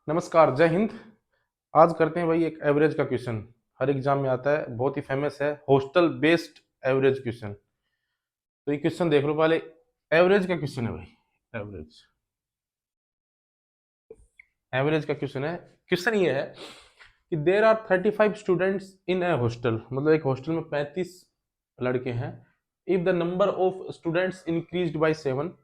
नमस्कार, जय हिंद। आज करते हैं भाई एक एवरेज का क्वेश्चन। हर एग्जाम में आता है, बहुत ही फेमस है, हॉस्टल बेस्ड एवरेज क्वेश्चन। तो ये क्वेश्चन देख लो पहले। एवरेज का क्वेश्चन है भाई। एवरेज एवरेज का क्वेश्चन है। क्वेश्चन ये है कि there are 35 students in a hostel, मतलब एक हॉस्टल में 35 लड़के हैं। If the number of students increased by 7,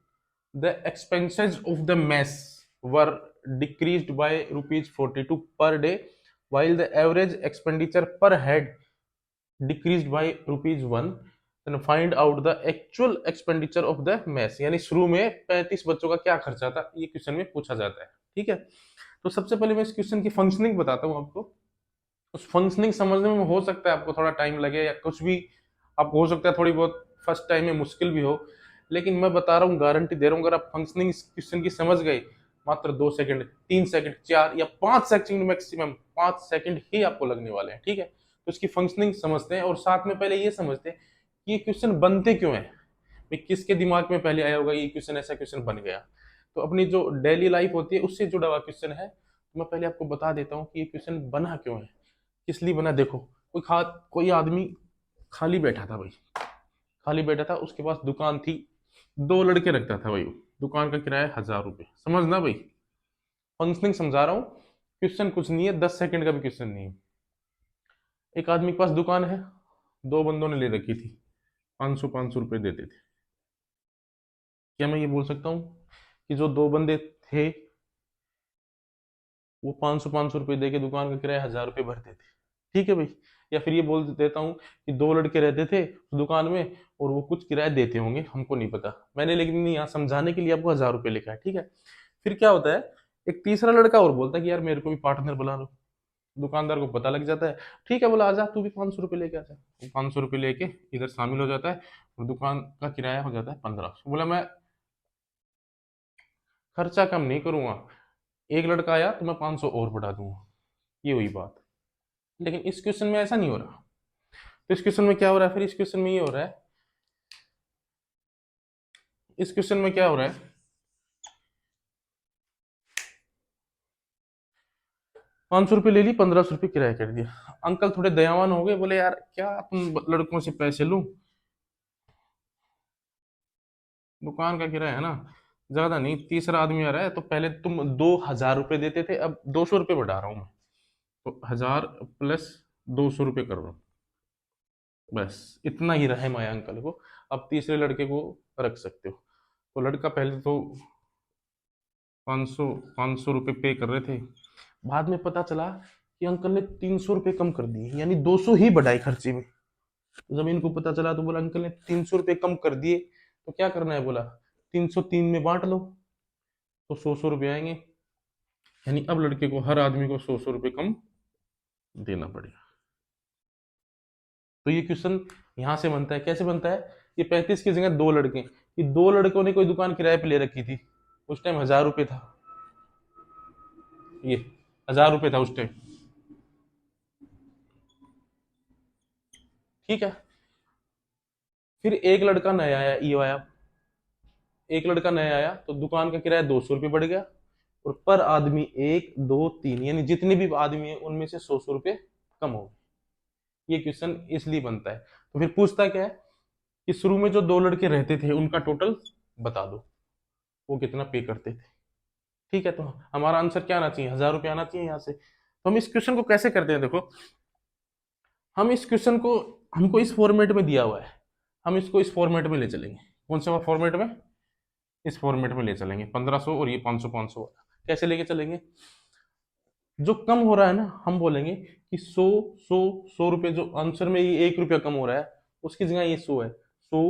the expenses of the mess were decreased by rupees 42 per day, while the average expenditure per head decreased by rupees 1. Then find out the actual expenditure of the mess। यानी शुरू में 35 बच्चों का क्या खर्चा था, ये question में पूछा जाता है। ठीक है, तो सबसे पहले मैं इस क्वेश्चन की फंक्शनिंग बताता हूँ आपको। उस फंक्शनिंग समझने में हो सकता है आपको थोड़ा टाइम लगे या कुछ भी, आपको हो सकता है थोड़ी बहुत फर्स्ट टाइम में मुश्किल भी हो, लेकिन मैं बता रहा हूँ, गारंटी दे रहा हूँ, अगर आप फंक्शनिंग इस क्वेश्चन की समझ गए, मात्र 2 सेकंड, 3 सेकंड, 4 या 5 सेकंड, मैक्सिमम 5 सेकंड ही आपको लगने वाले हैं। ठीक है, तो इसकी फंक्शनिंग समझते हैं और साथ में पहले ये समझते हैं कि ये क्वेश्चन बनते क्यों है। भाई किसके दिमाग में पहले आया होगा ये क्वेश्चन, ऐसा क्वेश्चन बन गया। तो अपनी जो डेली लाइफ होती है उससे जुड़ा हुआ क्वेश्चन है, तो मैं पहले आपको बता देता हूँ कि ये क्वेश्चन बना क्यों है, किस लिए बना। देखो, कोई आदमी खाली बैठा था भाई, खाली बैठा था, उसके पास दुकान थी, 2 लड़के रखता था भाई वो। दुकान का किराया 1000 रुपये, समझना भाई। फंक्शनिंग समझा रहा हूँ, क्वेश्चन कुछ नहीं है, 10 सेकंड का भी क्वेश्चन नहीं है। एक आदमी के पास दुकान है, 2 बंदों ने ले रखी थी, 500 500 रुपये देते थे। क्या मैं ये बोल सकता हूँ कि जो 2 बंदे थे वो 500 500 रुपये दे के दुकान का किराया 1000 रुपये भरते थे? ठीक है भाई। या फिर ये बोल देता हूँ कि 2 लड़के रहते थे उस दुकान में और वो कुछ किराया देते होंगे, हमको नहीं पता, मैंने लेकिन यहाँ समझाने के लिए आपको 1000 रुपये लिखा है। ठीक है, फिर क्या होता है, एक तीसरा लड़का और बोलता है कि यार मेरे को भी पार्टनर बुला लो। दुकानदार को पता लग जाता है, ठीक है, बोला आजा तू भी 500 रुपये लेके आ जा। वो 500 रुपये लेके इधर शामिल हो जाता है और दुकान का किराया हो जाता है 1500। बोला मैं खर्चा कम नहीं करूंगा, एक लड़का आया तो मैं 500 और बढ़ा दूंगा, ये हुई बात। लेकिन इस क्वेश्चन में ऐसा नहीं हो रहा। तो इस क्वेश्चन में क्या हो रहा है, फिर इस क्वेश्चन में ये हो रहा है, इस क्वेश्चन में क्या हो रहा है, 500 रुपये ले ली, 1500 रुपये किराया कर दिया। अंकल थोड़े दयावान हो गए, बोले यार क्या तुम लड़कों से पैसे लूं, दुकान का किराया है ना, ज्यादा नहीं, तीसरा आदमी आ रहा है, तो पहले तुम 2000 रुपये देते थे, अब 200 रुपये बढ़ा रहा हूं मैं, तो 1000 + 200 रुपये कर रहा हूँ। बस इतना ही रहम आया अंकल को। अब तीसरे लड़के को रख सकते हो। तो लड़का पहले तो 500 500 रुपये पे कर रहे थे, बाद में पता चला कि अंकल ने 300 रुपये कम कर दिए, यानी 200 ही बढ़ाए खर्चे में। जब इनको पता चला तो बोला अंकल ने 300 रुपये कम कर दिए, तो क्या करना है, बोला 303 में बांट लो, तो 100 100 रुपये आएंगे। यानी अब लड़के को, हर आदमी को 100 100 रुपये कम देना पड़ेगा। तो ये क्वेश्चन यहां से बनता है। कैसे बनता है, ये 35 की जगह 2 लड़के, ये 2 लड़कों ने कोई दुकान किराए पे ले रखी थी, उस टाइम 1000 रुपये था, ये 1000 रुपये था उस टाइम। ठीक है, फिर एक लड़का नया आया, ये आया, एक लड़का नया आया तो दुकान का किराया 200 रुपये बढ़ गया, और पर आदमी 1 2 3, यानी जितने भी आदमी है उनमें से 100 100 रुपये कम हो गए। ये क्वेश्चन इसलिए बनता है। तो फिर पूछता क्या है कि शुरू में जो 2 लड़के रहते थे उनका टोटल बता दो, वो कितना पे करते थे। ठीक है, तो हमारा आंसर क्या आना चाहिए, 1000 रुपये आना चाहिए यहाँ से। तो हम इस क्वेश्चन को कैसे करते हैं, देखो, हम इस क्वेश्चन को, हमको इस फॉर्मेट में दिया हुआ है, हम इसको इस फॉर्मेट में ले चलेंगे। कौन से फॉर्मेट में, इस फॉर्मेट में ले चलेंगे, 1500 और ये 500 500 वाला। कैसे लेके चलेंगे, जो कम हो रहा है ना, हम बोलेंगे कि 100 100 100 रुपये, जो आंसर में ये 1 रुपया कम हो रहा है उसकी जगह ये 100 है, 100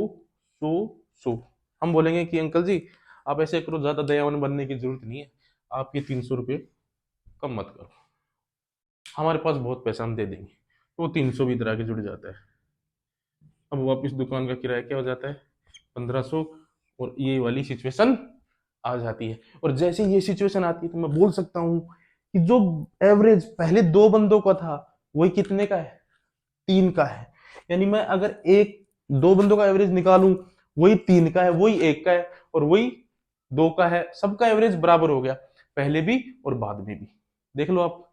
100 100। हम बोलेंगे कि अंकल जी आप ऐसे करो, ज्यादा दयावान बनने की जरूरत नहीं है, आप ये 300 रुपये कम मत करो, हमारे पास बहुत पैसा, हम दे देंगे। तो वो 300 भी इधर आके जुड़ जाता है। अब वापिस दुकान का किराया क्या हो जाता है, 1500, और ये वाली सिचुएशन आ जाती है। और जैसे ये सिचुएशन आती है तो मैं बोल सकता हूं कि जो एवरेज पहले 2 बंदों का था वही कितने का है, 3 का है। यानी मैं अगर 2 बंदों का एवरेज निकालूं, वही 3 का है, वही 1 का है, और वही 2 का है, सबका एवरेज बराबर हो गया। पहले भी और बाद में भी। देख लो आप,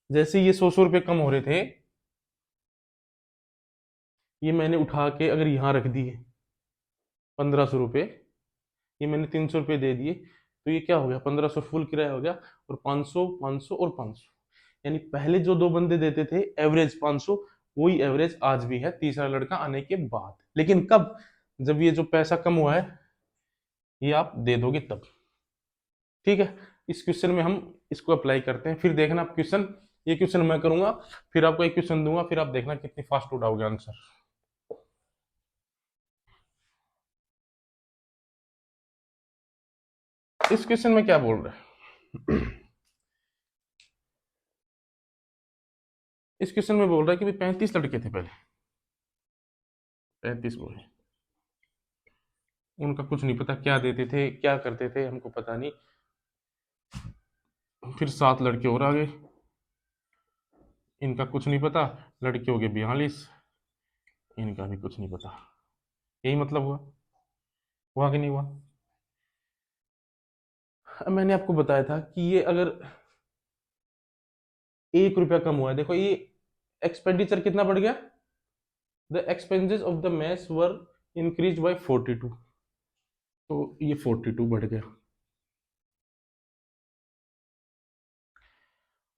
जैसे ये 100 रुपए कम हो रहे थे, ये मैंने उठा के अगर यहाँ रख दिए 1500 रुपये, ये मैंने 300 रुपये दे दिए, तो ये क्या हो गया, 1500 फुल किराया हो गया, और 500 500 और 500, यानी पहले जो दो बंदे देते थे एवरेज 500, वही एवरेज आज भी है तीसरा लड़का आने के बाद। लेकिन कब, जब ये जो पैसा कम हुआ है ये आप दे दोगे तब। ठीक है, इस क्वेश्चन में हम इसको अप्लाई करते हैं, फिर देखना आप क्वेश्चन, ये क्वेश्चन मैं करूंगा, फिर आपको एक क्वेश्चन दूंगा, फिर आप देखना कितनी फास्ट उठाओगे आंसर। इस क्वेश्चन में क्या बोल रहा है इस क्वेश्चन में बोल रहा है कि भाई 35 लड़के थे पहले, 35 बोले, उनका कुछ नहीं पता, क्या देते थे क्या करते थे हमको पता नहीं। फिर 7 लड़के और आ गए, इनका कुछ नहीं पता, लड़के हो गए 42, इनका भी कुछ नहीं पता। यही मतलब हुआ कि नहीं हुआ। अब मैंने आपको बताया था कि ये अगर 1 रुपया कम हुआ है, देखो ये एक्सपेंडिचर कितना बढ़ गया, the expenses of the mess were increase by 42, तो ये 42 बढ़ गया।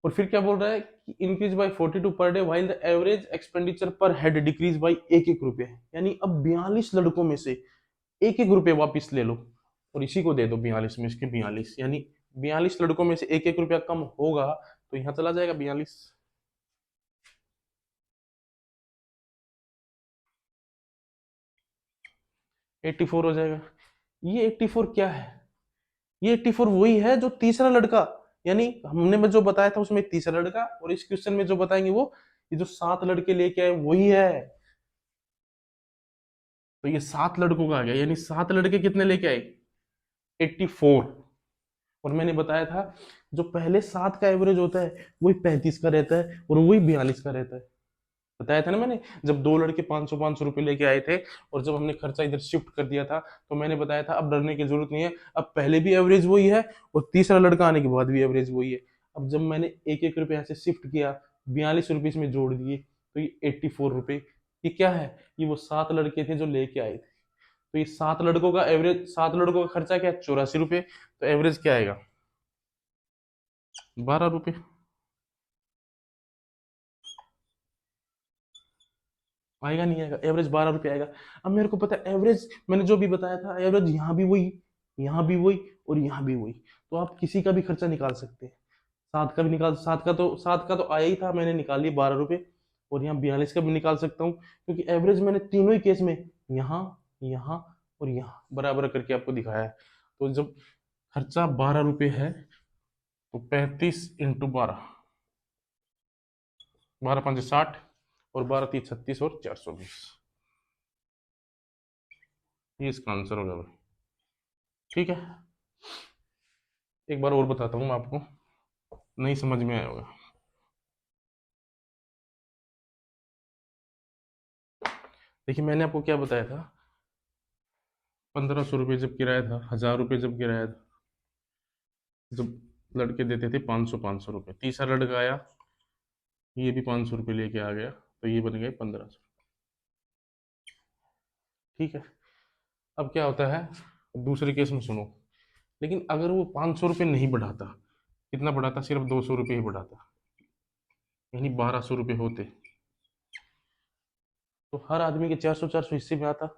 और फिर क्या बोल रहा है कि increase by 42 per day while the average expenditure पर हेड डिक्रीज बाय 1-1 रुपये, यानी अब 42 लड़कों में से 1-1 रुपये वापिस ले लो और इसी को दे दो 42 में इसके 42, यानी 42 लड़कों में से 1-1 रुपया कम होगा, तो यहां चला जाएगा 42। 84 हो जाएगा। ये 84 क्या है, ये 84 वही है जो तीसरा लड़का, यानी हमने में जो बताया था उसमें तीसरा लड़का, और इस क्वेश्चन में जो बताएंगे वो ये जो 7 लड़के लेके आए वही है। तो ये 7 लड़कों का आ गया, यानी 7 लड़के कितने लेके आए, 84। और मैंने बताया था जो पहले 7 का एवरेज होता है वही 35 का रहता है और वही 42 का रहता है। बताया था ना मैंने, जब दो लड़के 500 500 रुपए लेके आए थे और जब हमने खर्चा इधर शिफ्ट कर दिया था, तो मैंने बताया था अब डरने की जरूरत नहीं है, अब पहले भी एवरेज वही है और तीसरा लड़का आने के बाद भी एवरेज वही है। अब जब मैंने 1-1 रुपया से शिफ्ट किया, 42 रुपये इसमें जोड़ दिए, तो ये 84 रुपये, ये क्या है, ये वो 7 लड़के थे जो लेके आए थे। तो ये 7 लड़कों का एवरेज, 7 लड़कों का खर्चा क्या है, 84 रुपये, तो एवरेज क्या आएगा, 12 रुपये। आएगा नहीं आएगा, एवरेज 12 रुपये आएगा। अब मेरे को पता है एवरेज, मैंने जो भी बताया था एवरेज यहाँ भी वही, यहाँ भी वही और यहाँ भी वही, तो आप किसी का भी खर्चा निकाल सकते हैं। 7 का भी निकाल, 7 का तो आया ही था, मैंने निकाल लिया 12 रुपये, और यहाँ 42 का भी निकाल सकता हूँ, क्योंकि एवरेज मैंने तीनों ही केस में यहाँ, यहाँ और यहाँ बराबर करके आपको दिखाया है। तो जब खर्चा 12 रुपये है, तो 35 × 12, 12×5 = 60, और 12×3 = 36, और 420, ये इसका आंसर होगा भाई। ठीक है, एक बार और बताता हूँ मैं आपको, नहीं समझ में आया होगा। देखिए मैंने आपको क्या बताया था, 1500 रुपये जब किराया था, 1000 रुपये जब किराया था, जब लड़के देते थे 500 500 रुपये, तीसरा लड़का आया, ये भी 500 रुपये लेके आ गया, तो ये बन गए 1500। ठीक है, अब क्या होता है, दूसरे केस में सुनो, लेकिन अगर वो 500 रुपये नहीं बढ़ाता, कितना बढ़ाता, सिर्फ 200 रुपये ही बढ़ाता, यानी 1200 रुपये होते, तो हर आदमी के 400 400 हिस्से में आता,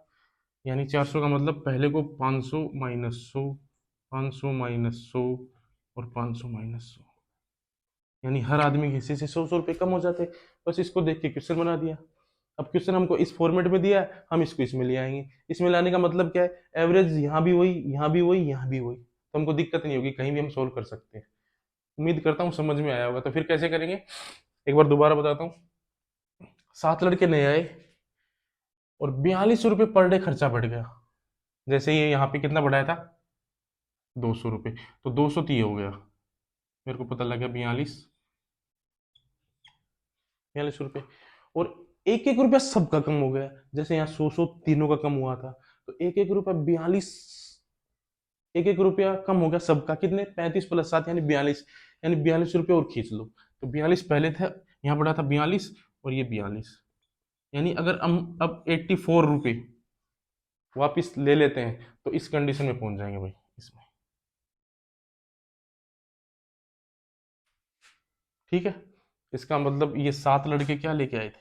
यानी 400 का मतलब पहले को 500 माइनस 100, 500 माइनस 100 और 500 माइनस 100, यानी हर आदमी के हिस्से से 100 100 रुपये कम हो जाते। बस इसको देख के क्वेश्चन बना दिया। अब क्वेश्चन हमको इस फॉर्मेट में दिया है, हम इसको इसमें ले आएंगे। इसमें लाने का मतलब क्या है, एवरेज यहाँ भी वही, यहाँ भी वही, यहाँ भी वही, तो हमको दिक्कत नहीं होगी, कहीं भी हम सोल्व कर सकते हैं। उम्मीद करता हूँ समझ में आया होगा। तो फिर कैसे करेंगे, एक बार दोबारा बताता हूँ। 7 लड़के नए आए और 42 रुपये पर डे खर्चा बढ़ गया। जैसे ये यहाँ पे कितना बढ़ाया था, 200 रुपये, तो 200 तो ये हो गया, मेरे को पता लग गया 42 रुपये, और 1-1 रुपया सबका कम हो गया। जैसे यहाँ 100 100 तीनों का कम हुआ था, तो 1-1 रुपया 42 एक एक रुपया कम हो गया सबका, कितने 35 प्लस 7 यानी 42, यानी 42 रुपये और खींच लो। तो 42 पहले था, यहाँ पड़ा था 42 और ये 42, यानी अगर हम अब 84 रुपये वापिस ले लेते हैं तो इस कंडीशन में पहुंच जाएंगे भाई इसमें। ठीक है, इसका मतलब ये 7 लड़के क्या लेके आए थे,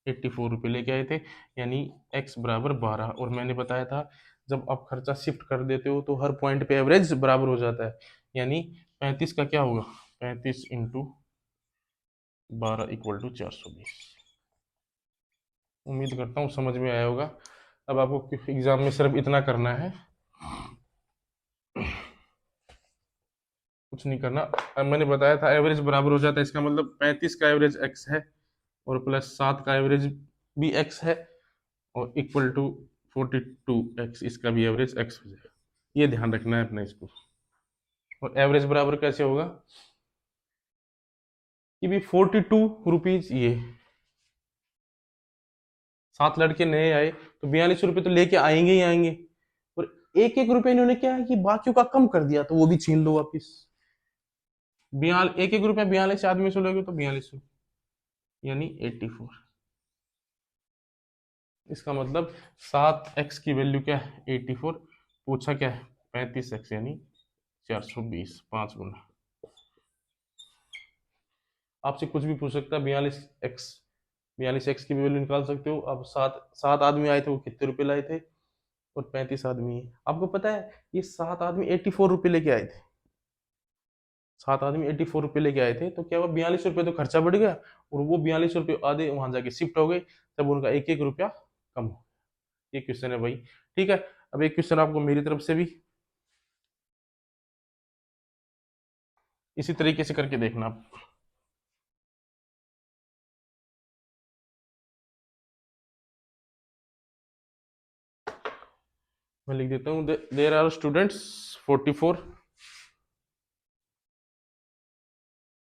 84 रुपये लेके आए थे, यानी x बराबर 12। और मैंने बताया था जब आप खर्चा शिफ्ट कर देते हो तो हर पॉइंट पे एवरेज बराबर हो जाता है, यानी 35 का क्या होगा, 35 इंटू 12 इक्वल टू 420। उम्मीद करता हूँ समझ में आया होगा। अब आपको एग्जाम में सिर्फ इतना करना है, कुछ नहीं करना। अब मैंने बताया था एवरेज बराबर हो जाता है, इसका मतलब 35 का एवरेज x है और प्लस 7 का एवरेज भी x है और इक्वल टू 42x, इसका भी एवरेज x हो जाएगा। ये ध्यान रखना है अपना इसको। और एवरेज बराबर कैसे होगा कि भी 42 रुपीज, ये 7 लड़के नए आए तो 42 रुपये तो लेके आएंगे ही आएंगे, और एक एक रुपये इन्होंने क्या है कि बाकियों का कम कर दिया तो वो भी छीन लो वापिस। एक एक रुपया 42 आदमी से लोगे तो 42, यानी 84। इसका मतलब 7x की वैल्यू क्या है 84, पूछा क्या है 35x यानी 420, 5 गुना। आपसे कुछ भी पूछ सकता है, 42x की भी वैल्यू निकाल सकते हो। अब सात सात आदमी आए थे, वो कितने रुपए लाए थे, और 35 आदमी है। आपको पता है ये 7 आदमी 84 रुपये लेके आए थे, 7 आदमी 84 रुपये लेके आए थे, तो क्या हुआ 42 रुपये तो खर्चा बढ़ गया, और वो 42 रुपये आधे वहां जाके शिफ्ट हो गए, तब उनका एक एक रुपया कम हो। ये क्वेश्चन है भाई। ठीक है, अब एक क्वेश्चन आपको मेरी तरफ से भी इसी तरीके से करके देखना आप। मैं लिख देता हूँ, देर आर स्टूडेंट्स 44,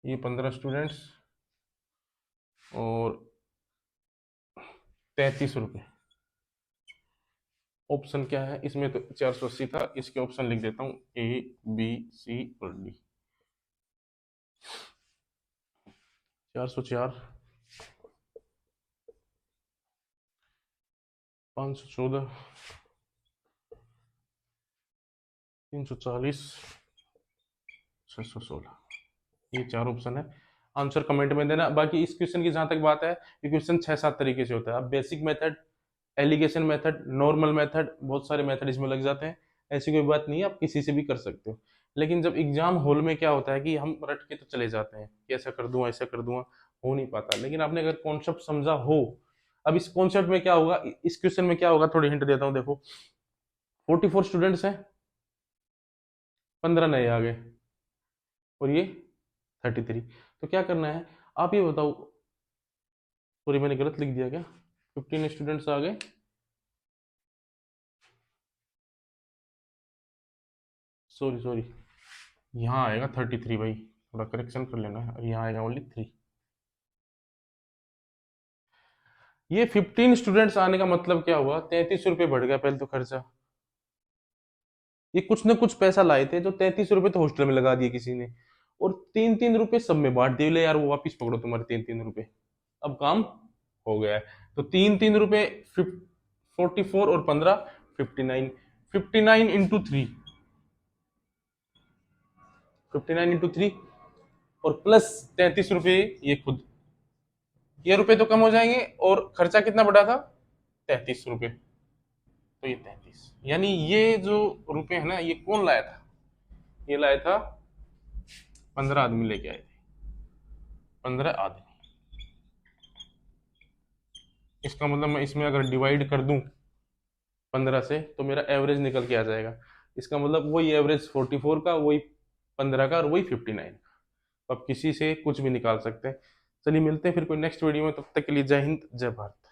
ये 15 स्टूडेंट्स और 33 रुपये। ऑप्शन क्या है इसमें, तो 480 था, इसके ऑप्शन लिख देता हूँ A B C और D। 404, 514, 340, 616, ये 4 ऑप्शन है। आंसर कमेंट में देना। बाकी इस क्वेश्चन की जहां तक बात है, ये क्वेश्चन 6-7 तरीके से होता है। अब basic method, alligation method, normal method, बहुत सारे मेथड इसमें लग जाते हैं। ऐसी कोई बात नहीं है, आप किसी से भी कर सकते हो। लेकिन जब एग्जाम हॉल में क्या होता है कि हम रट के तो चले जाते हैं कि ऐसा कर दूंगा ऐसा कर दूंगा, हो नहीं पाता। लेकिन आपने अगर कॉन्सेप्ट समझा हो, अब इस कॉन्सेप्ट में क्या होगा, इस क्वेश्चन में क्या होगा, थोड़ी हिंट देता हूँ। देखो 44 स्टूडेंट्स हैं, 15 नए आ गए और ये 33, तो क्या करना है आप ये बताओ। सॉरी मैंने गलत लिख दिया क्या, 15 स्टूडेंट्स आ गए, सॉरी सॉरी, यहाँ आएगा 33 भाई, थोड़ा करेक्शन कर लेना है, यहाँ आएगा ओनली 3। ये 15 स्टूडेंट्स आने का मतलब क्या हुआ, 33 रुपये बढ़ गया पहले तो खर्चा। ये कुछ ना कुछ पैसा लाए थे, जो 33 रुपये तो हॉस्टल में लगा दिए किसी ने, और 3-3 रुपये सब में बांट दिए, ले यार वो वापिस पकड़ो तुम्हारे 3-3 रुपये, अब काम हो गया है। तो 3-3 रुपये 44 और 15 59, 59 × 3, 59 × 3 और प्लस 33 रुपये ये खुद, ये रुपए तो कम हो जाएंगे, और खर्चा कितना बढ़ा था 33 रुपये, तो ये 33, यानी ये जो रुपए है ना, ये कौन लाया था, ये लाया था 15 आदमी लेके आए थे, 15 आदमी। इसका मतलब मैं इसमें अगर डिवाइड कर दूं 15 से तो मेरा एवरेज निकल के आ जाएगा। इसका मतलब वही एवरेज 44 का, वही 15 का और वही 59 का। तो आप किसी से कुछ भी निकाल सकते हैं। चलिए मिलते हैं फिर कोई नेक्स्ट वीडियो में, तब तक के लिए जय हिंद जय भारत।